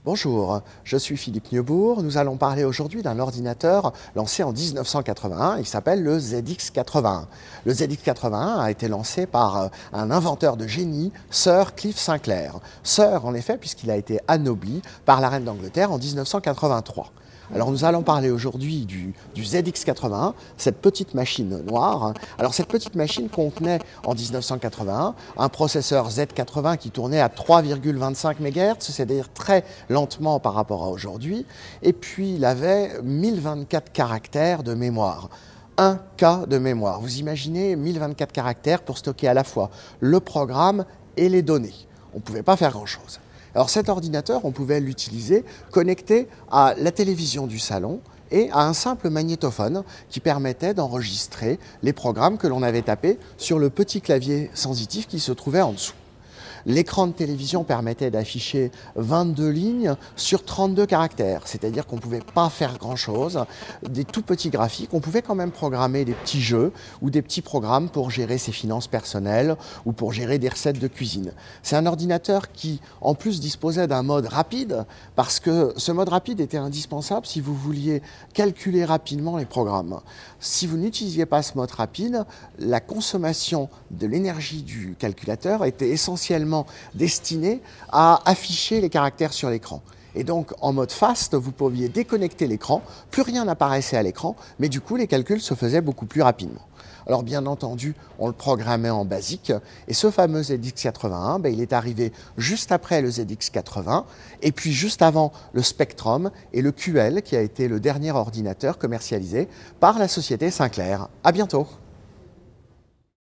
Bonjour, je suis Philippe Neubourg. Nous allons parler aujourd'hui d'un ordinateur lancé en 1981. Il s'appelle le ZX81. Le ZX81 a été lancé par un inventeur de génie, Sir Cliff Sinclair. Sir, en effet, puisqu'il a été anobli par la reine d'Angleterre en 1983. Alors nous allons parler aujourd'hui du ZX81, cette petite machine noire. Alors cette petite machine contenait en 1981 un processeur Z80 qui tournait à 3,25 MHz, c'est-à-dire très lentement par rapport à aujourd'hui. Et puis il avait 1024 caractères de mémoire. 1 K de mémoire. Vous imaginez 1024 caractères pour stocker à la fois le programme et les données. On ne pouvait pas faire grand-chose. Alors cet ordinateur, on pouvait l'utiliser connecté à la télévision du salon et à un simple magnétophone qui permettait d'enregistrer les programmes que l'on avait tapés sur le petit clavier sensitif qui se trouvait en dessous. L'écran de télévision permettait d'afficher 22 lignes sur 32 caractères, c'est-à-dire qu'on ne pouvait pas faire grand-chose, des tout petits graphiques. On pouvait quand même programmer des petits jeux ou des petits programmes pour gérer ses finances personnelles ou pour gérer des recettes de cuisine. C'est un ordinateur qui, en plus, disposait d'un mode rapide, parce que ce mode rapide était indispensable si vous vouliez calculer rapidement les programmes. Si vous n'utilisiez pas ce mode rapide, la consommation de l'énergie du calculateur était essentiellement destiné à afficher les caractères sur l'écran. Et donc, en mode fast, vous pouviez déconnecter l'écran, plus rien n'apparaissait à l'écran, mais du coup, les calculs se faisaient beaucoup plus rapidement. Alors, bien entendu, on le programmait en basique, et ce fameux ZX81, il est arrivé juste après le ZX80, et puis juste avant le Spectrum et le QL, qui a été le dernier ordinateur commercialisé par la société Sinclair. À bientôt!